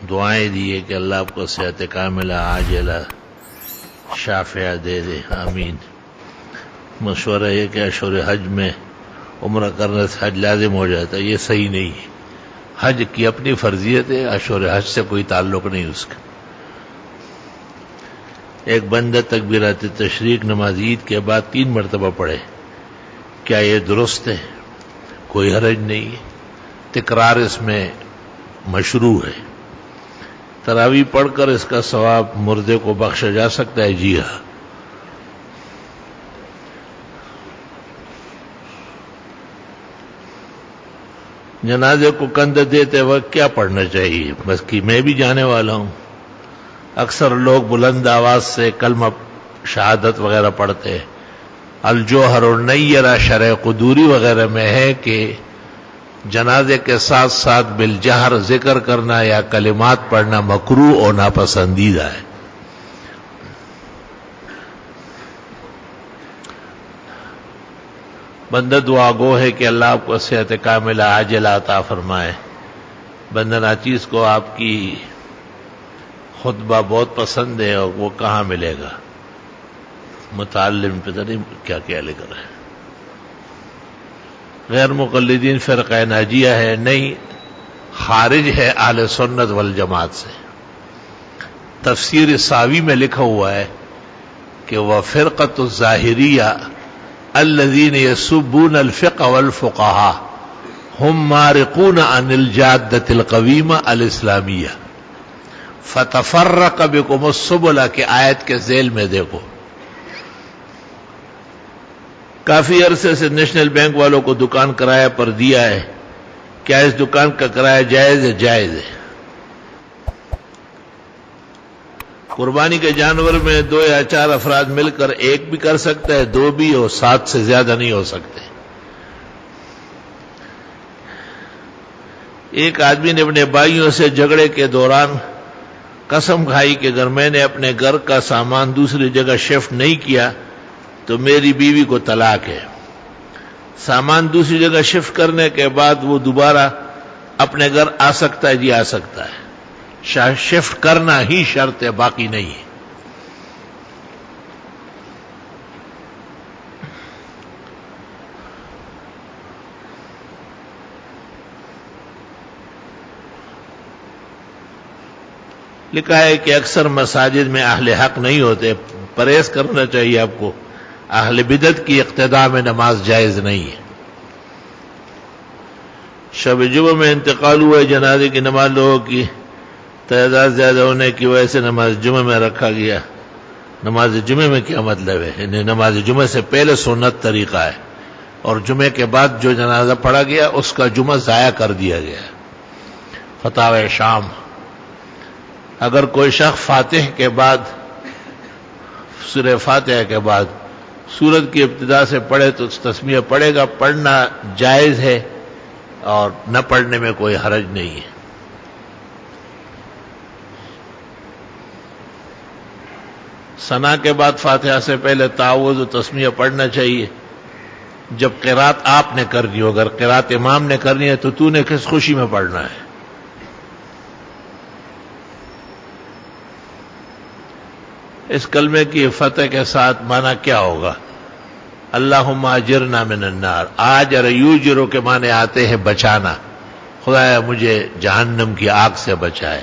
دعائیں دیے کہ اللہ آپ کو صحت کاملہ عاجلہ شافعہ دے دے، آمین۔ مشورہ یہ کہ اشہر حج میں عمرہ کرنے سے حج لازم ہو جاتا ہے، یہ صحیح نہیں ہے۔ حج کی اپنی فرضیت ہے، اشہر حج سے کوئی تعلق نہیں اس کا۔ ایک بندہ تکبیرات تشریق نماز عید کے بعد 3 مرتبہ پڑھے، کیا یہ درست ہے؟ کوئی حرج نہیں ہے، تکرار اس میں مشروع ہے۔ تراویح پڑھ کر اس کا ثواب مردے کو بخشا جا سکتا ہے، جی ہاں۔ جنازے کو کندھا دیتے وقت کیا پڑھنا چاہیے؟ بس کہ میں بھی جانے والا ہوں۔ اکثر لوگ بلند آواز سے کلمہ شہادت وغیرہ پڑھتے ہیں۔ الجوہر النیرہ شرح قدوری وغیرہ میں ہے کہ جنازے کے ساتھ ساتھ بالجہر ذکر کرنا یا کلمات پڑھنا مکروہ اور ناپسندیدہ ہے۔ بندہ دعا گو ہے کہ اللہ آپ کو صحت کاملہ عاجلہ عطا فرمائے۔ بندہ ناچیز کو آپ کی خطبہ بہت پسند ہے، اور وہ کہاں ملے گا؟ متعلم پتہ نہیں کیا کیا لکھ رہا ہے۔ غیر مقلدین فرقہ ناجیہ ہے، نہیں، خارج ہے اہل سنت والجماعت سے۔ تفسیر ساوی میں لکھا ہوا ہے کہ وَفِرْقَةُ الظَّاهِرِيَّةِ الَّذِينَ يَسُبُّونَ الْفِقْهَ وَالْفُقَهَاءَ هُمْ مَارِقُونَ عَنِ الْجَادَّةِ الْقَوِيمَةِ الْإِسْلَامِيَّةِ فَتَفَرَّقَ بِكُمُ السُّبُلَ کی آیت کے ذیل میں دیکھو۔ کافی عرصے سے نیشنل بینک والوں کو دکان کرایہ پر دیا ہے، کیا اس دکان کا کرایہ جائز ہے؟ جائز ہے۔ قربانی کے جانور میں 2 یا 4 افراد مل کر ایک بھی کر سکتا ہے، 2 بھی، اور 7 سے زیادہ نہیں ہو سکتے۔ ایک آدمی نے اپنے بھائیوں سے جھگڑے کے دوران قسم کھائی کہ اگر میں نے اپنے گھر کا سامان دوسری جگہ شفٹ نہیں کیا تو میری بیوی کو طلاق ہے۔ سامان دوسری جگہ شفٹ کرنے کے بعد وہ دوبارہ اپنے گھر آ سکتا ہے؟ جی آ سکتا ہے۔ شفٹ کرنا ہی شرط ہے، باقی نہیں ہے۔ لکھا ہے کہ اکثر مساجد میں اہل حق نہیں ہوتے، پرہیز کرنا چاہیے آپ کو۔ اہل بدعت کی اقتداء میں نماز جائز نہیں ہے۔ شب جمعہ میں انتقال ہوئے جنازے کی نماز لوگوں کی تعداد زیادہ ہونے کی وجہ سے نماز جمعہ میں رکھا گیا۔ نماز جمعہ میں کیا مطلب ہے؟ نماز جمعہ سے پہلے سنت طریقہ ہے، اور جمعے کے بعد جو جنازہ پڑھا گیا اس کا جمعہ ضائع کر دیا گیا۔ فتاوی شام۔ اگر کوئی شخص فاتح کے بعد، سورہ فاتحہ کے بعد سورت کی ابتدا سے پڑھے تو تسمیہ پڑھے گا، پڑھنا جائز ہے اور نہ پڑھنے میں کوئی حرج نہیں ہے۔ ثنا کے بعد فاتحہ سے پہلے تعوذ و تسمیہ پڑھنا چاہیے جب قرات آپ نے کرنی ہو۔ اگر قرات امام نے کرنی ہے تو نے کس خوشی میں پڑھنا ہے؟ اس کلمے کی فتح کے ساتھ معنی کیا ہوگا؟ اللہم اجرنا من النار۔ آجر یوجرو کے معنی آتے ہیں بچانا، خدایا مجھے جہنم کی آگ سے بچائے۔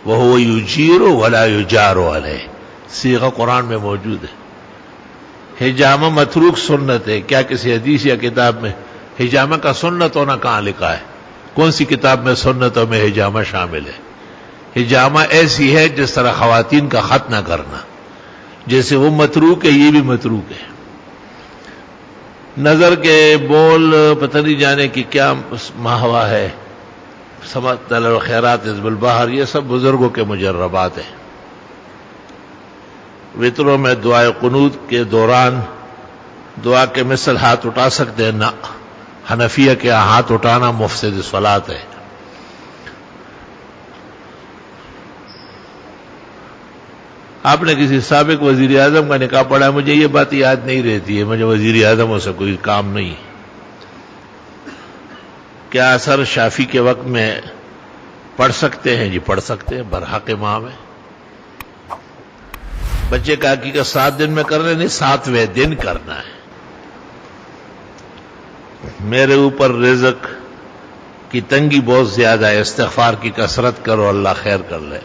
وہو یجیر ولا یجار علیہ، صیغہ قرآن میں موجود ہے۔ حجامہ متروک سنت ہے، کیا کسی حدیث یا کتاب میں حجامہ کا سنت ہونا کہاں لکھا ہے؟ کون سی کتاب میں سنتوں میں حجامہ شامل ہے؟ حجامہ ایسی ہے جس طرح خواتین کا خط نہ کرنا، جیسے وہ متروک ہے یہ بھی متروک ہے۔ نظر کے بول پتہ نہیں جانے کی کیا ماہوا ہے، سمت الخیرات حزب البحر، یہ سب بزرگوں کے مجربات ہیں۔ وطروں میں دعائے قنوت کے دوران دعا کے مثل ہاتھ اٹھا سکتے ہیں؟ نہ، حنفیہ کے ہاتھ اٹھانا مفسد صلاۃ ہے۔ آپ نے کسی سابق وزیر اعظم کا نکاح پڑھا ہے؟ مجھے یہ بات یاد نہیں رہتی ہے، مجھے وزیر اعظموں سے کوئی کام نہیں۔ کیا اثر شافی کے وقت میں پڑھ سکتے ہیں؟ جی پڑھ سکتے ہیں، برحق امام ہے۔ بچے کا عقیقہ 7 دن میں کرنا نہیں، 7ویں دن کرنا ہے۔ میرے اوپر رزق کی تنگی بہت زیادہ ہے، استغفار کی کثرت کرو، اللہ خیر کر لے۔